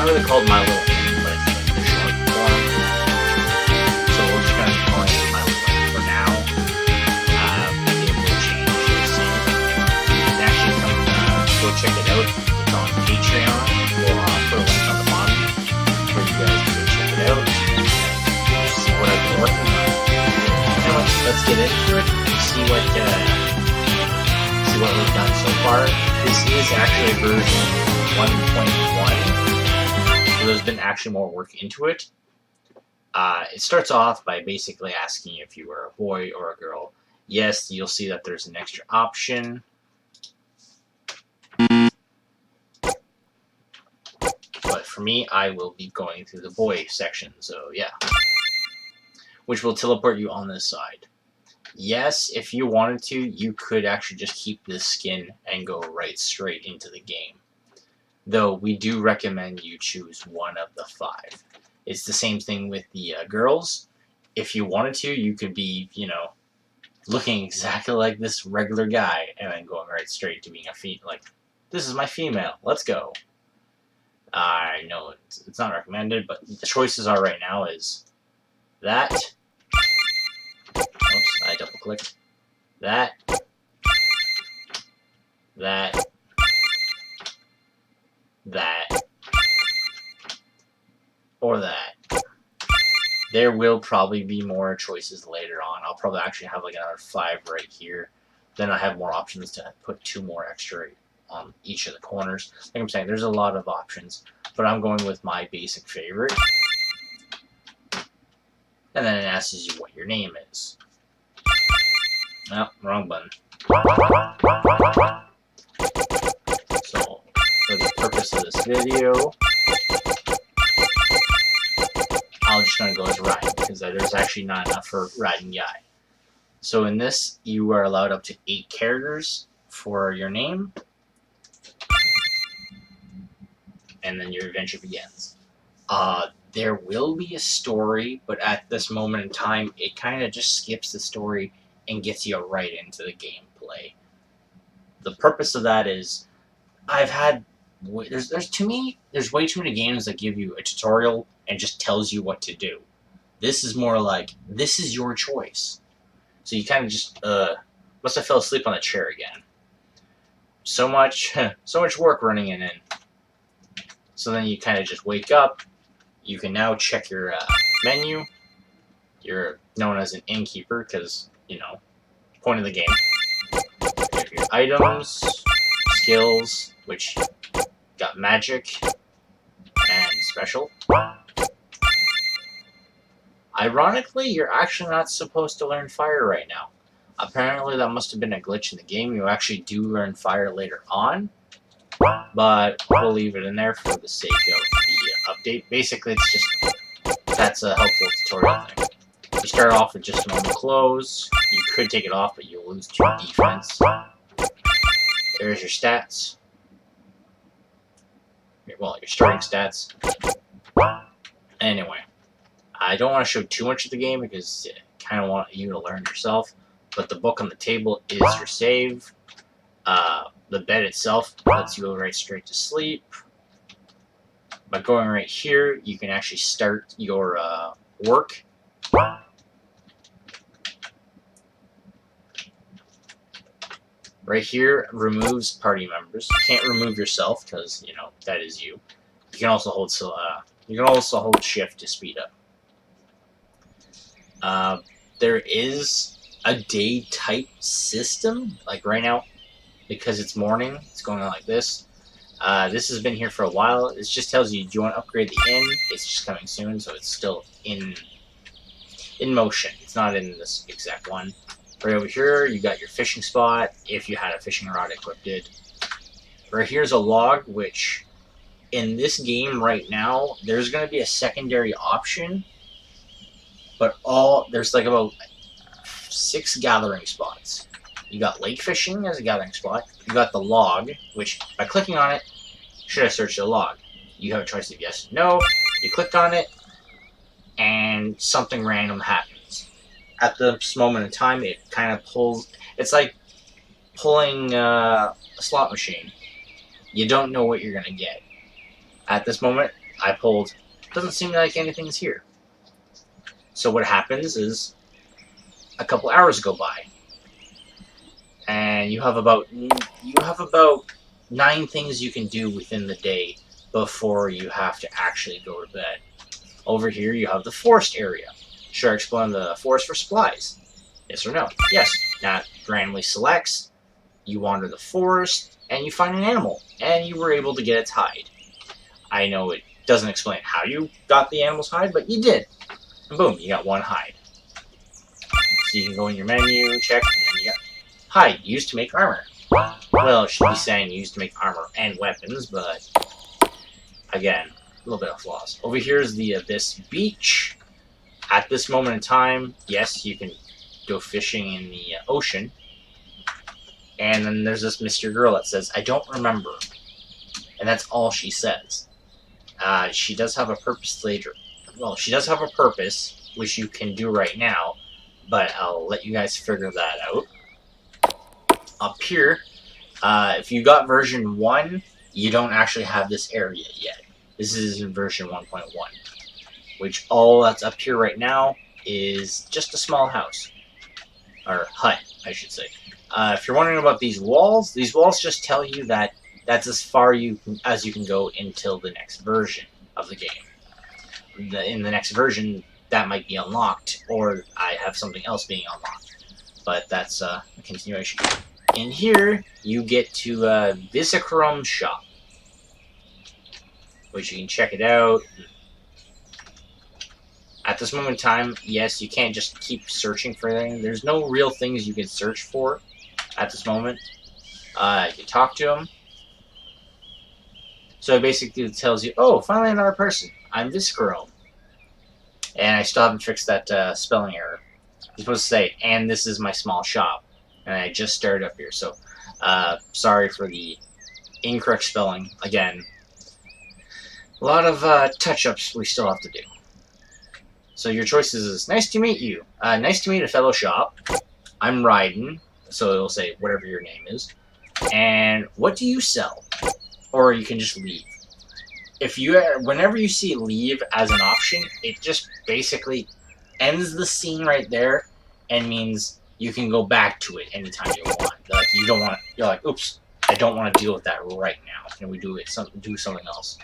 really called My Little Pony, but it's like the short form. So we're just gonna be calling it My Little Pony for now. It will change soon. You can actually come go check it out. It's on Patreon. We'll put a link on the bottom for you guys to go check it out and see what I've been working on. Anyway, let's get into it. See what we've done so far. This is actually version 1.1, so there's been actually more work into it. It starts off by basically asking if you are a boy or a girl. Yes, you'll see that there's an extra option. But for me, I will be going through the boy section, so yeah. Which will teleport you on this side. Yes, if you wanted to, you could actually just keep this skin and go right straight into the game. Though, we do recommend you choose one of the 5. It's the same thing with the girls. If you wanted to, you could be, looking exactly like this regular guy and then going right straight to being a like, this is my female, let's go. I know it's not recommended, but the choices are right now is that. Oops, I double clicked. That, or that. There will probably be more choices later on. I'll probably actually have like another 5 right here. Then I have more options to put 2 more extra on each of the corners. Like I'm saying, there's a lot of options, but I'm going with my basic favorite. And then it asks you what your name is. No, wrong button. So, for the purpose of this video, I'm just going to go as Ryan, because there's actually not enough for Ryan Guy. So in this, you are allowed up to 8 characters for your name. And then your adventure begins. There will be a story, but at this moment in time, it kind of just skips the story and gets you right into the gameplay. The purpose of that is, there's way too many games that give you a tutorial and just tells you what to do. This is more like, this is your choice. So you kind of just, must have fell asleep on the chair again. So much work running in. So then you kind of just wake up. You can now check your menu. You're known as an innkeeper because, point of the game. You have your items, skills, which got magic and special. Ironically, you're actually not supposed to learn fire right now. Apparently, that must have been a glitch in the game. You actually do learn fire later on, but we'll leave it in there for the sake of the update. Basically, it's just, that's a helpful tutorial thing. You start off with just normal clothes. You could take it off, but you'll lose 2 defense. There's your stats. Well, your starting stats. Anyway, I don't want to show too much of the game because I kind of want you to learn yourself. But the book on the table is your save. The bed itself lets you go right straight to sleep. By going right here, you can actually start your work. Right here removes party members. You can't remove yourself because that is you. You can also hold shift to speed up. There is a day type system. Like right now, because it's morning, it's going on like this. This has been here for a while. It just tells you, do you want to upgrade the inn? It's just coming soon, so it's still in motion. It's not in this exact one. Right over here, you got your fishing spot, if you had a fishing rod equipped. Right here's a log, which in this game right now, there's going to be a secondary option, but there's like about 6 gathering spots. You got lake fishing as a gathering spot. You got the log, which by clicking on it, should I search the log? You have a choice of yes, no. You clicked on it, and something random happens. At this moment in time, it kind of pulls. It's like pulling a slot machine. You don't know what you're going to get. At this moment, I pulled. Doesn't seem like anything's here. So what happens is a couple hours go by, and you have about 9 things you can do within the day before you have to actually go to bed. Over here, you have the forest area. Should I explore the forest for supplies? Yes or no? Yes. That randomly selects. You wander the forest, and you find an animal, and you were able to get its hide. I know it doesn't explain how you got the animal's hide, but you did. And boom, you got 1 hide. So you can go in your menu, check, and then you got hide, used to make armor. Well, it should be saying used to make armor and weapons, but again, a little bit of flaws. Over here is the Abyss Beach. At this moment in time, yes, you can go fishing in the ocean. And then there's this Mr. Girl that says, I don't remember. And that's all she says. She does have a purpose later. Well, she does have a purpose, which you can do right now, but I'll let you guys figure that out. Up here, if you got version 1, you don't actually have this area yet. This is in version 1.1, which all that's up here right now is just a small house. Or hut, I should say. If you're wondering about these walls just tell you that that's as far as you can go until the next version of the game. In the next version, that might be unlocked, or I have something else being unlocked. But that's a continuation. In here, you get to Vizikram shop, which you can check it out. At this moment in time, yes, you can't just keep searching for anything. There's no real things you can search for at this moment. You can talk to him. So it basically tells you, oh, finally another person. I'm Vizikram. And I still haven't fixed that spelling error. You're supposed to say, and this is my small shop. And I just started up here, so sorry for the incorrect spelling. Again, a lot of touch-ups we still have to do. So your choices is, nice to meet you. Nice to meet a fellow shop. I'm Raiden, so it'll say whatever your name is. And what do you sell? Or you can just leave. Whenever you see leave as an option, it just basically ends the scene right there and means you can go back to it anytime you want. Like you don't want, you're like, oops, I don't want to deal with that right now. Can we do something else?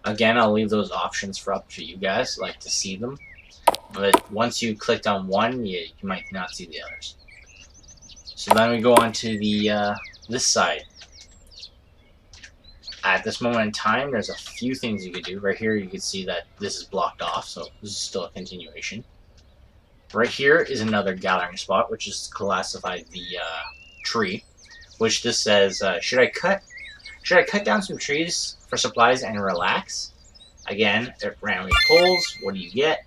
Again, I'll leave those options for up to you guys, like to see them. But once you clicked on one, you might not see the others. So then we go on to the this side. At this moment in time, there's a few things you could do. Right here, you can see that this is blocked off, so this is still a continuation. Right here is another gathering spot, which is classified the tree, which this says, should I cut down some trees for supplies and relax? Again, it randomly pulls. What do you get?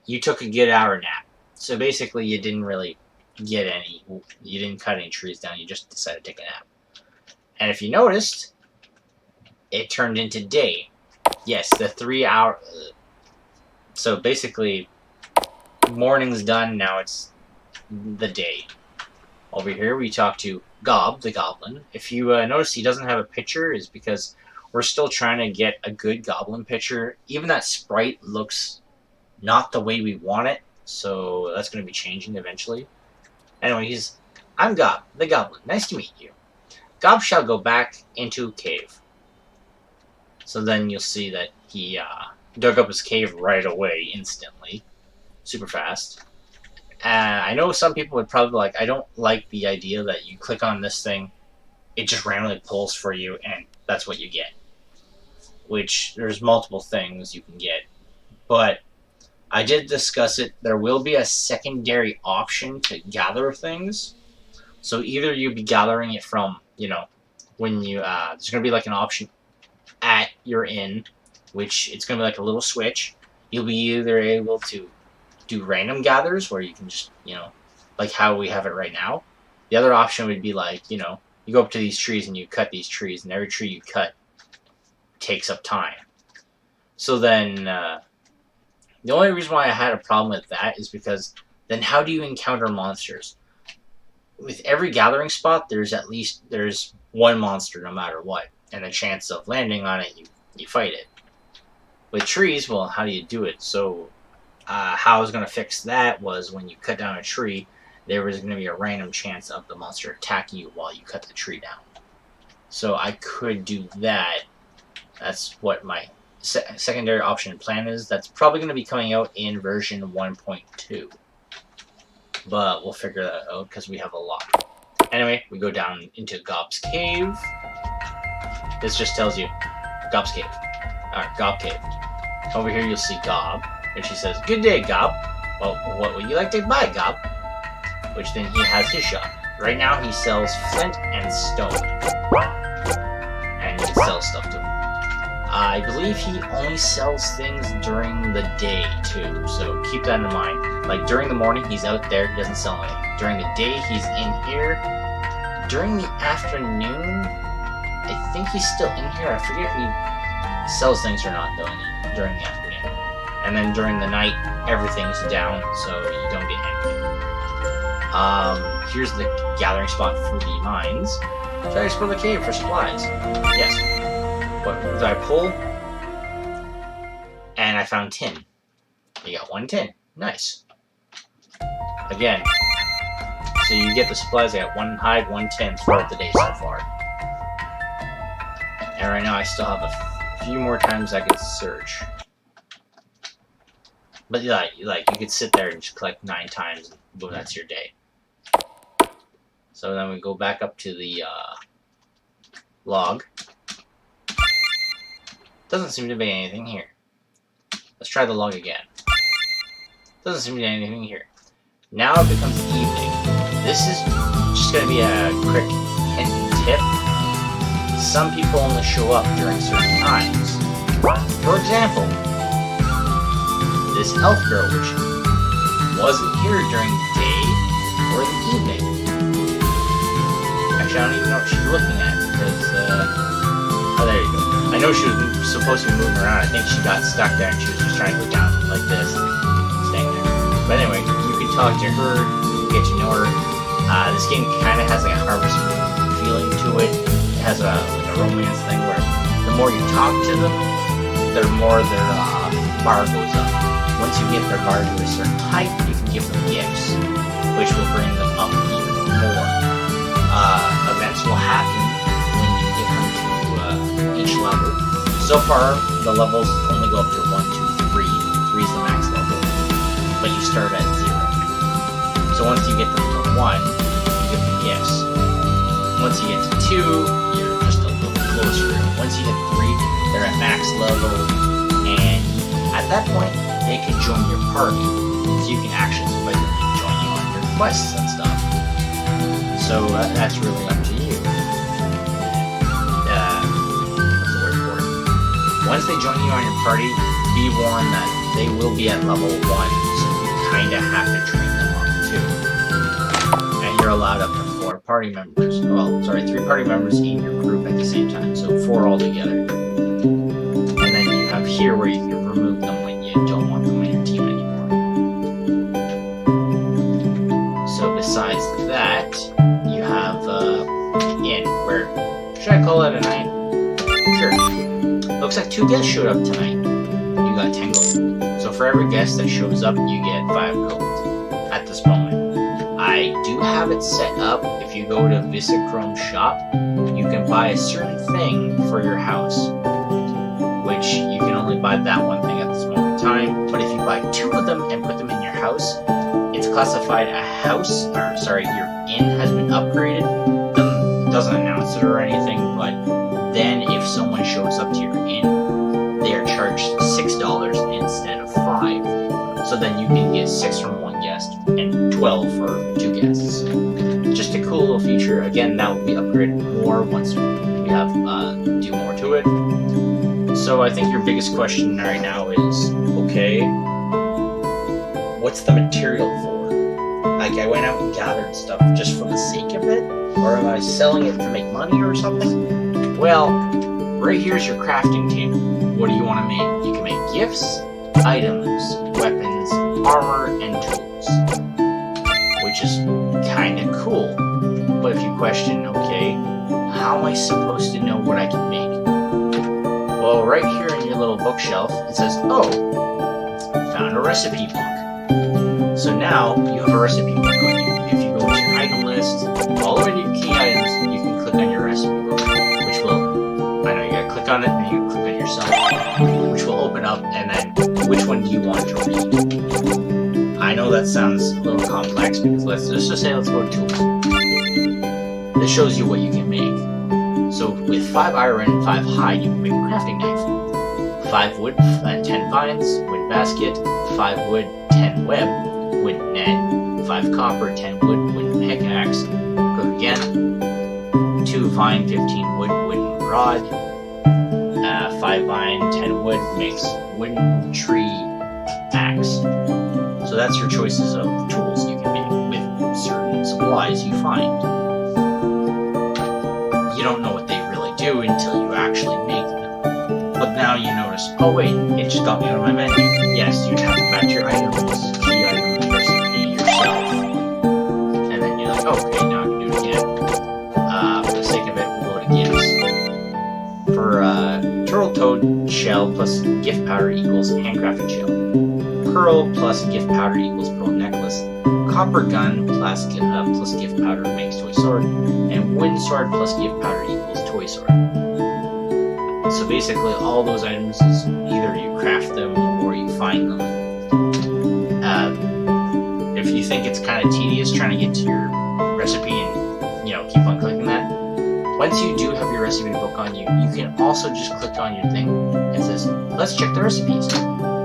You took a good hour nap. So basically, you didn't really get any. You didn't cut any trees down. You just decided to take a nap. And if you noticed, it turned into day. Yes, the 3 hour. So basically, morning's done. Now it's the day. Over here, we talk to Gob, the goblin. If you notice he doesn't have a picture, is because we're still trying to get a good goblin picture. Even that sprite looks not the way we want it, so that's going to be changing eventually. Anyway, I'm Gob, the goblin. Nice to meet you. Gob shall go back into a cave. So then you'll see that he dug up his cave right away, instantly. Super fast. I know some people would probably be like, I don't like the idea that you click on this thing, it just randomly pulls for you, and that's what you get. Which, there's multiple things you can get. But, I did discuss it. There will be a secondary option to gather things. So either you'll be gathering it from, when you, there's going to be like an option at your inn, which it's going to be like a little switch. You'll be either able to do random gathers where you can just, like how we have it right now. The other option would be like, you go up to these trees and you cut these trees, and every tree you cut takes up time. So then, the only reason why I had a problem with that is because then how do you encounter monsters? With every gathering spot, there's one monster no matter what. and the chance of landing on it, you fight it. With trees, well, how do you do it? So how I was going to fix that was when you cut down a tree, there was going to be a random chance of the monster attacking you while you cut the tree down. So I could do that. That's what my secondary option plan is. That's probably going to be coming out in version 1.2. But we'll figure that out because we have a lot. Anyway, we go down into Gob's Cave. This just tells you Gob's Cave. Alright, Gob Cave. Over here you'll see Gob, and she says, "Good day, Gob. Well, what would you like to buy, Gob?" Which then he has his shop. Right now he sells flint and stone. And you can sell stuff to him. I believe he only sells things during the day too, so keep that in mind. Like during the morning he's out there, he doesn't sell anything. During the day he's in here. During the afternoon, I think he's still in here. I forget if he sells things or not though during the afternoon. And then during the night, everything's down, so you don't get anything. Here's the gathering spot for the mines. Should I explore the cave for supplies? Yes. What did I pull? And I found tin. You got 1 tin. Nice. Again, so you get the supplies. I got 1 hide, 1 tin throughout the day so far. And right now I still have a few more times I could search. But yeah, like you could sit there and just collect 9 times, and boom, that's your day. So then we go back up to the log. Doesn't seem to be anything here. Let's try the log again. Doesn't seem to be anything here. Now it becomes evening. This is just going to be a quick hint and tip. Some people only show up during certain times. For example, this elf girl, which wasn't here during the day or the evening. Actually, I don't even know what she's looking at because, oh, there you go. I know she was supposed to be moving around. I think she got stuck there and she was just trying to go down like this, staying there. But anyway, you can talk to her, you get to know her. This game kind of has like a Harvest Moon feeling to it. It has like a romance thing where the more you talk to them, the more their bar goes up. Once you get their bar to a certain height, you can give them gifts, which will bring them up even more. Events will happen when you get them to each level. So far, the levels only go up to 1, 2, 3. 3 is the max level, but you start at 0. So once you get them to 1, you get the gifts. Once you get to 2, you're just a little closer. Once you hit 3, they're at max level, and at that point, they can join your party, so you can actually invite them to join you on your quests and stuff. So that's really up to you. What's the word for it? Once they join you on your party, be warned that they will be at level 1, so you kind of have to train them up too. And you're allowed up to 4 party members. Well, sorry, 3 party members in your group at the same time, so 4 altogether. And then you have here where you can remove them when you don't want them on your team anymore. So besides that, you have inn, where should I call it a night? Sure. Looks like 2 guests showed up tonight. You got 10 gold. So for every guest that shows up, you get 5 gold at this moment. I do have it set up. If you go to Visichrome shop, you can buy a certain thing for your house, which you can only buy that one thing at this moment in time. But if you buy 2 of them and put them in your house, it's classified a house, or sorry, your inn has been upgraded. Doesn't announce it or anything, but then if someone shows up to your inn, they are charged $6 instead of 5. So then you can get 6 from 1 guest and 12 for 2 guests. Just a cool little feature. Again, that will be upgraded more once we have do more to it. So I think your biggest question right now is, okay, what's the material for? Like, I went out and gathered stuff just for the sake of it? Or am I selling it to make money or something? Well, right here's your crafting table. What do you want to make? You can make gifts, items, weapons, armor, and tools. Which is kind of cool. But if you question, okay, how am I supposed to know what I can make? Well, right here in your little bookshelf, it says, oh, found a recipe book. So now you have a recipe book on you. If you go to your item list, all the way to your key items, you can click on your recipe book, which will, I know you gotta click on it, and you click on yourself, which will open up, and then which one do you want to read? I know that sounds a little complex, because let's just say let's go to tools. This shows you what you can make. So with 5 iron, 5 hide, you can make a crafting knife. 5 wood, 10 vines, wood basket, 5 wood, 10 web, wood net, 5 copper, 10 wood, wooden pickaxe. Cook again. 2 vine, 15 wood, wooden rod. 5 vine, 10 wood makes wooden tree axe. So that's your choices of tools you can make with certain supplies you find. You don't know what they really do until you actually make them. But now you notice, oh wait, it just got me out of my menu. Yes, you have to back to your items, key items, recipe yourself. And then you're like, okay, now I can do it again. For the sake of it, we'll go to gifts. For turtle toad shell plus gift powder equals handcrafted shell. Pearl plus gift powder equals pearl necklace. Copper gun plus gift powder makes toy sword. And wind sword plus gift powder equals toy sword. So basically, all those items is either you craft them or you find them. If you think it's kind of tedious trying to get to your recipe and keep on clicking that, once you do have your recipe book on you, you can also just click on your thing and it says, let's check the recipes.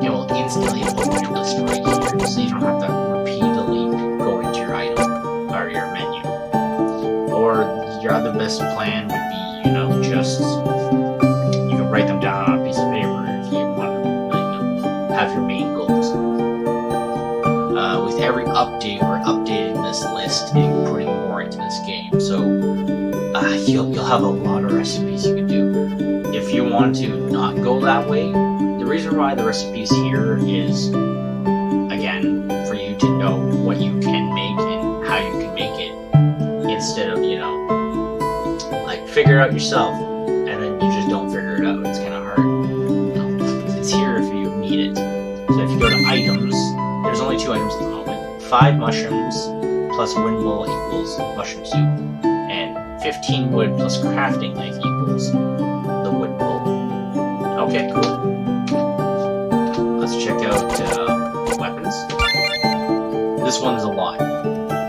It will instantly open your list right here, so you don't have to repeatedly go into your item or your menu. Or your other best plan would be, just you can write them down on a piece of paper if you want to have your main goals. With every update, we're updating this list and putting more into this game. So you'll have a lot of recipes you can do. If you want to not go that way, the reason why the recipes here is, again, for you to know what you can make and how you can make it, instead of, figure it out yourself, and then you just don't figure it out. It's kind of hard. It's here if you need it. So if you go to items, there's only 2 items at the moment. 5 mushrooms plus wind bowl equals mushroom soup, and 15 wood plus crafting knife equals the wood bowl. Okay, cool. Let's check out weapons. This one's a lot.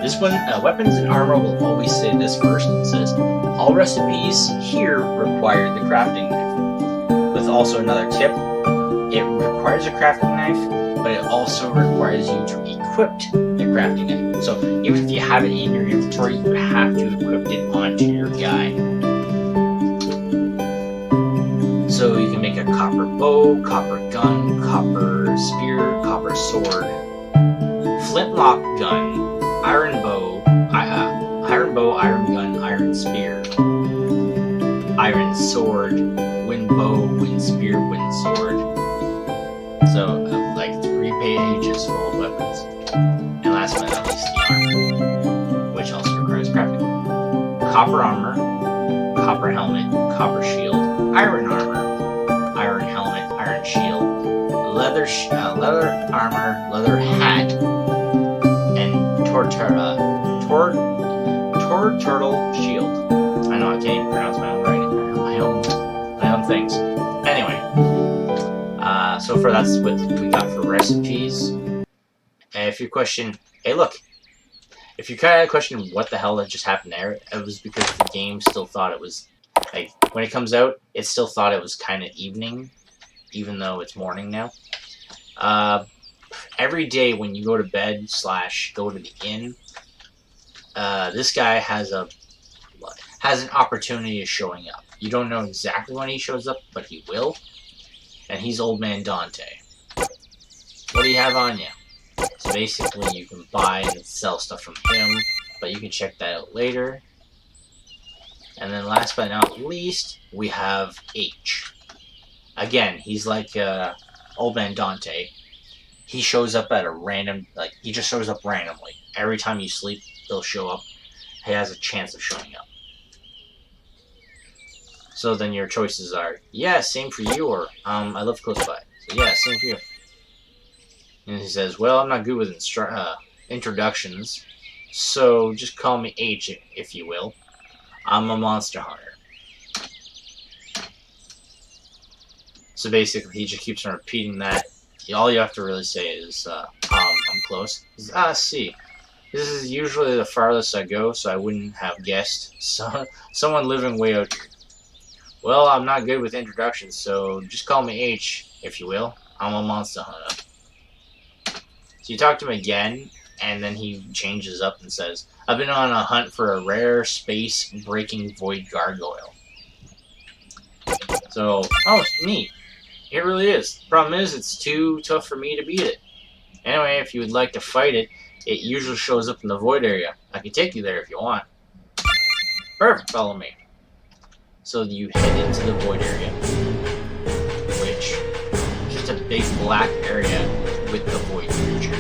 This one, weapons and armor will always say this first. It says, all recipes here require the crafting knife. With also another tip, it requires a crafting knife, but it also requires you to equip the crafting knife. So even if you have it in your inventory, you have to equip it onto your guy. So you can make a copper bow, copper gun, copper spear, copper sword, flintlock gun, iron bow, iron gun, iron spear, iron sword, wind bow, wind spear, wind sword. So like 3 pages full of weapons. And last but not least, the armor, which also requires crafting. Copper armor, copper helmet, copper shield, iron armor, iron helmet, iron shield, leather armor, leather hat, and turtle shield. I know I can't even pronounce my own writing, my own things. Anyway, so far that's what we got for recipes. If you question, hey look, if you kind of question what the hell that just happened there, it was because the game still thought it was, like, when it comes out, it still thought it was kind of evening, even though it's morning now. Every day when you go to bed / go to the inn, this guy has an opportunity of showing up. You don't know exactly when he shows up, but he will. And he's Old Man Dante. What do you have on you? So basically you can buy and sell stuff from him, but you can check that out later. And then last but not least, we have H. Again, he's like Old Man Dante. He shows up at a random, he just shows up randomly. Every time you sleep, he'll show up. He has a chance of showing up. So then your choices are, yeah, same for you, or I live close by. So yeah, same for you. And he says, well, I'm not good with introductions, so just call me H, if you will. I'm a monster hunter. So basically, he just keeps on repeating that. All you have to really say is, I'm close. C. This is usually the farthest I go, so I wouldn't have guessed. Someone living way out here. Well, I'm not good with introductions, so just call me H, if you will. I'm a monster hunter. So you talk to him again, and then he changes up and says, I've been on a hunt for a rare space-breaking void gargoyle. So, oh, neat. It really is. Problem is, it's too tough for me to beat it. Anyway, if you would like to fight it, it usually shows up in the void area. I can take you there if you want. Perfect, follow me. So you head into the void area, which is just a big black area with the void creature,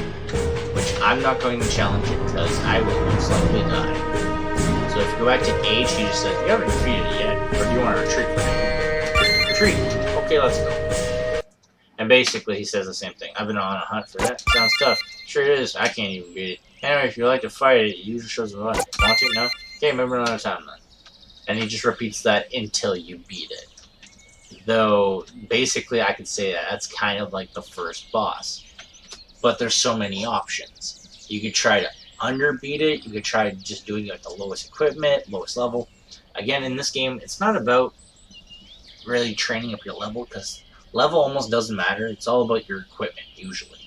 which I'm not going to challenge it because I will most likely die. So if you go back to H, he just says, you haven't defeated it yet, or do you want to retreat from it? Retreat. Okay, let's go. And basically, he says the same thing. I've been on a hunt for that. Sounds tough. Sure it is. I can't even beat it. Anyway, if you like to fight it, it usually shows up. Want to? No? Okay, remember another time then. And he just repeats that until you beat it. Though, basically, I could say that that's kind of like the first boss. But there's so many options. You could try to underbeat it. You could try just doing like the lowest equipment, lowest level. Again, in this game, it's not about really training up your level, because level almost doesn't matter. It's all about your equipment, usually.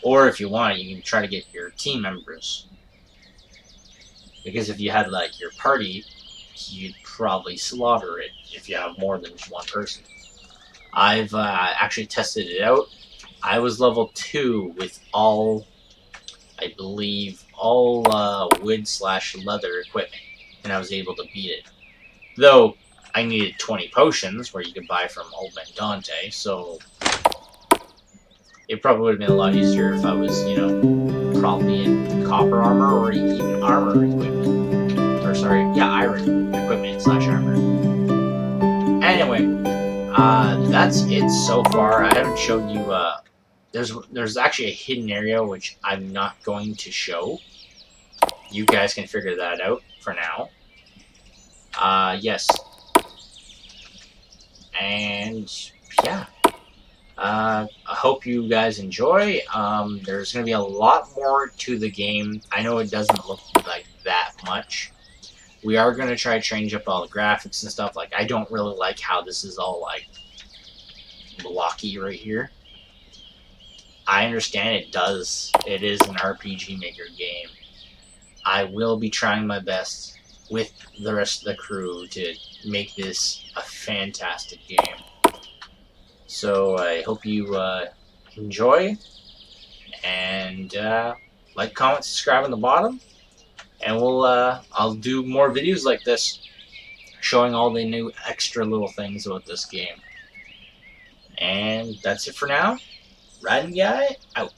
Or if you want, you can try to get your team members. Because if you had, like, your party, you'd probably slaughter it if you have more than just one person. I've actually tested it out. I was level 2 with all, I believe, all wood/leather equipment. And I was able to beat it. Though, I needed 20 potions, where you could buy from Old Man Dante, so it probably would have been a lot easier if I was, you know, probably in copper armor or even armor equipment. Or sorry, yeah, iron equipment/armor. Anyway, that's it so far. I haven't shown you, there's actually a hidden area which I'm not going to show. You guys can figure that out for now. Yes. And, yeah. I hope you guys enjoy. There's going to be a lot more to the game. I know it doesn't look like that much. We are going to try to change up all the graphics and stuff. Like, I don't really like how this is all, like, blocky right here. I understand it does. It is an RPG Maker game. I will be trying my best with the rest of the crew to make this a fantastic game. So I hope you enjoy, and like, comment, subscribe on the bottom, and I'll do more videos like this, showing all the new extra little things about this game. And that's it for now. Riding Guy out.